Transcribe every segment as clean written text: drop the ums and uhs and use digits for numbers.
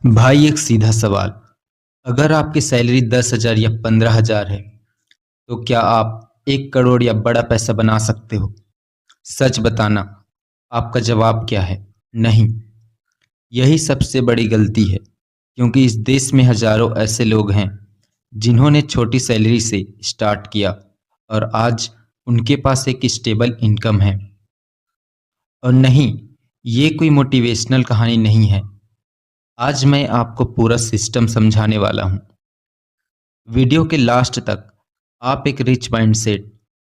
भाई एक सीधा सवाल। अगर आपकी सैलरी 10,000 या 15,000 है तो क्या आप 1 करोड़ या बड़ा पैसा बना सकते हो? सच बताना, आपका जवाब क्या है? नहीं। यही सबसे बड़ी गलती है, क्योंकि इस देश में हजारों ऐसे लोग हैं जिन्होंने छोटी सैलरी से स्टार्ट किया और आज उनके पास एक स्टेबल इनकम है। और नहीं, ये कोई मोटिवेशनल कहानी नहीं है। आज मैं आपको पूरा सिस्टम समझाने वाला हूँ। वीडियो के लास्ट तक आप एक रिच माइंडसेट,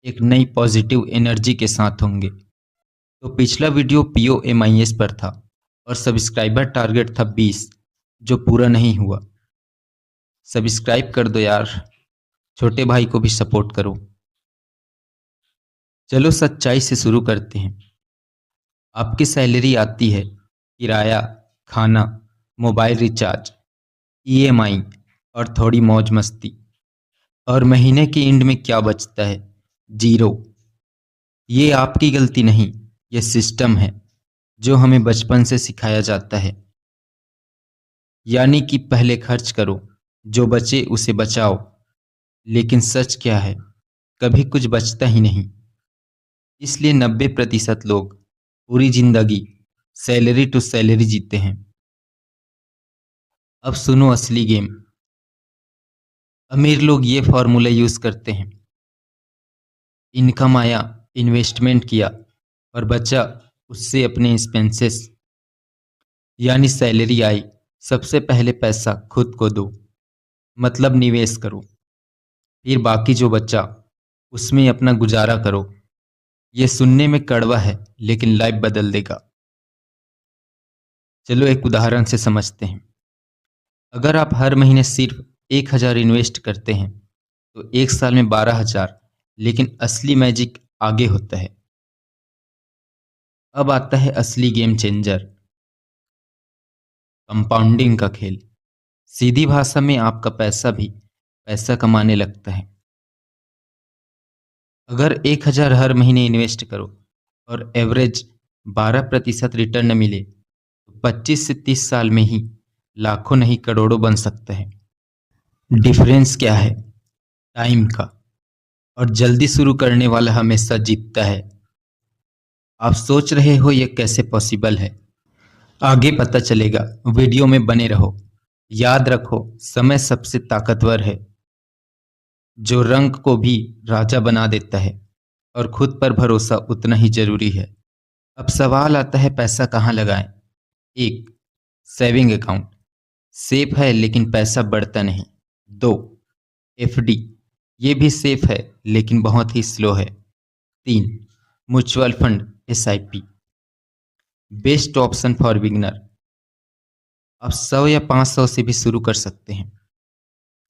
एक नई पॉजिटिव एनर्जी के साथ होंगे। तो पिछला वीडियो POMIS पर था और सब्सक्राइबर टारगेट था 20, जो पूरा नहीं हुआ। सब्सक्राइब कर दो यार, छोटे भाई को भी सपोर्ट करो। चलो सच्चाई से शुरू करते हैं। आपकी सैलरी आती है किराया, खाना, मोबाइल रिचार्ज, EMI और थोड़ी मौज मस्ती। और महीने के एंड में क्या बचता है? जीरो। ये आपकी गलती नहीं, ये सिस्टम है जो हमें बचपन से सिखाया जाता है। यानी कि पहले खर्च करो, जो बचे उसे बचाओ। लेकिन सच क्या है? कभी कुछ बचता ही नहीं। इसलिए 90% लोग पूरी जिंदगी सैलरी टू सैलरी जीते हैं। अब सुनो असली गेम। अमीर लोग ये फॉर्मूला यूज करते हैं। इनकम आया, इन्वेस्टमेंट किया और बचा, उससे अपने एक्सपेंसेस। यानी सैलरी आई, सबसे पहले पैसा खुद को दो, मतलब निवेश करो। फिर बाकी जो बचा उसमें अपना गुजारा करो। ये सुनने में कड़वा है, लेकिन लाइफ बदल देगा। चलो एक उदाहरण से समझते हैं। अगर आप हर महीने सिर्फ 1,000 इन्वेस्ट करते हैं तो एक साल में 12,000। लेकिन असली मैजिक आगे होता है। अब आता है असली गेम चेंजर, कंपाउंडिंग का खेल। सीधी भाषा में आपका पैसा भी पैसा कमाने लगता है। अगर 1,000 हर महीने इन्वेस्ट करो और एवरेज 12% रिटर्न मिले तो 25 से 30 साल में ही लाखों नहीं करोड़ों बन सकता है। डिफरेंस क्या है? टाइम का। और जल्दी शुरू करने वाला हमेशा जीतता है। आप सोच रहे हो ये कैसे पॉसिबल है? आगे पता चलेगा, वीडियो में बने रहो। याद रखो, समय सबसे ताकतवर है, जो रंग को भी राजा बना देता है। और खुद पर भरोसा उतना ही जरूरी है। अब सवाल आता है, पैसा कहाँ लगाएं? एक, सेविंग अकाउंट, सेफ है लेकिन पैसा बढ़ता नहीं। दो, FD, ये भी सेफ है लेकिन बहुत ही स्लो है। तीन, mutual fund, SIP, best option for beginner. आप 100 या 500 से भी शुरू कर सकते हैं।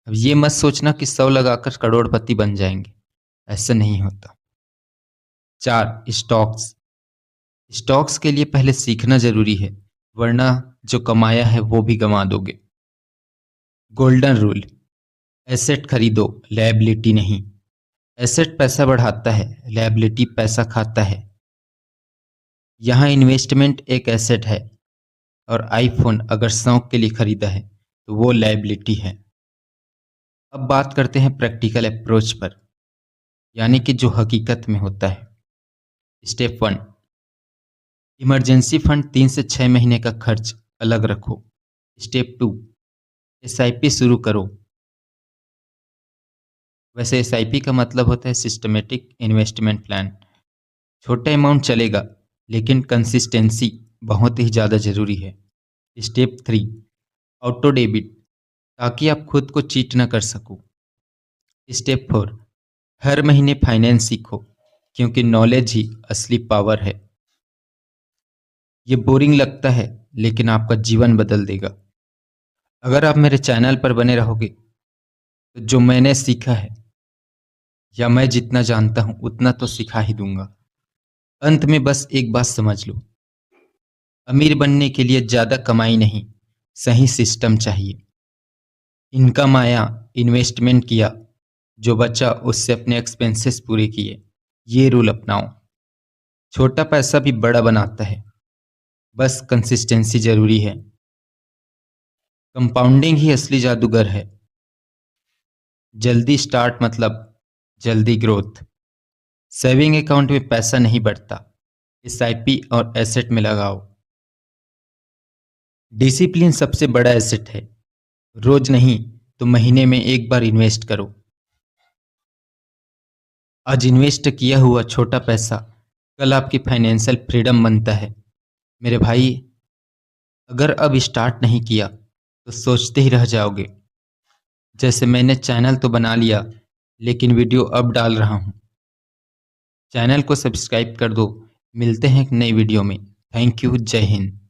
अब ये मत सोचना कि 100 लगाकर करोड़पति बन जाएंगे, ऐसा नहीं होता। चार, स्टॉक्स। स्टॉक्स के लिए पहले सीखना जरूरी है, वरना जो कमाया है वो भी गंवा दोगे। गोल्डन रूल, एसेट खरीदो, लायबिलिटी नहीं। एसेट पैसा बढ़ाता है, लायबिलिटी पैसा खाता है। यहाँ इन्वेस्टमेंट एक एसेट है और आईफोन अगर शौक के लिए खरीदा है तो वो लायबिलिटी है। अब बात करते हैं प्रैक्टिकल अप्रोच पर, यानी कि जो हकीकत में होता है। स्टेप 1, इमरजेंसी फंड, 3 से 6 महीने का खर्च अलग रखो। स्टेप 2, SIP शुरू करो। वैसे SIP का मतलब होता है सिस्टमेटिक इन्वेस्टमेंट प्लान। छोटा अमाउंट चलेगा, लेकिन कंसिस्टेंसी बहुत ही ज़्यादा जरूरी है। स्टेप 3, ऑटो डेबिट, ताकि आप खुद को चीट ना कर सको। स्टेप 4, हर महीने फाइनेंस सीखो, क्योंकि नॉलेज ही असली पावर है। ये बोरिंग लगता है, लेकिन आपका जीवन बदल देगा। अगर आप मेरे चैनल पर बने रहोगे तो जो मैंने सीखा है, या मैं जितना जानता हूं उतना तो सिखा ही दूंगा। अंत में बस एक बात समझ लो, अमीर बनने के लिए ज्यादा कमाई नहीं, सही सिस्टम चाहिए। इनकम आया, इन्वेस्टमेंट किया, जो बचा उससे अपने एक्सपेंसेस पूरे किए। ये रूल अपनाओ। छोटा पैसा भी बड़ा बनाता है, बस कंसिस्टेंसी जरूरी है। कंपाउंडिंग ही असली जादूगर है। जल्दी स्टार्ट मतलब जल्दी ग्रोथ। सेविंग अकाउंट में पैसा नहीं बढ़ता, एसआईपी और एसेट में लगाओ। डिसिप्लिन सबसे बड़ा एसेट है। रोज नहीं तो महीने में एक बार इन्वेस्ट करो। आज इन्वेस्ट किया हुआ छोटा पैसा कल आपकी फाइनेंशियल फ्रीडम बनता है। मेरे भाई, अगर अब स्टार्ट नहीं किया तो सोचते ही रह जाओगे। जैसे मैंने चैनल तो बना लिया, लेकिन वीडियो अब डाल रहा हूँ। चैनल को सब्सक्राइब कर दो। मिलते हैं एक नई वीडियो में। Thank you. जय हिंद।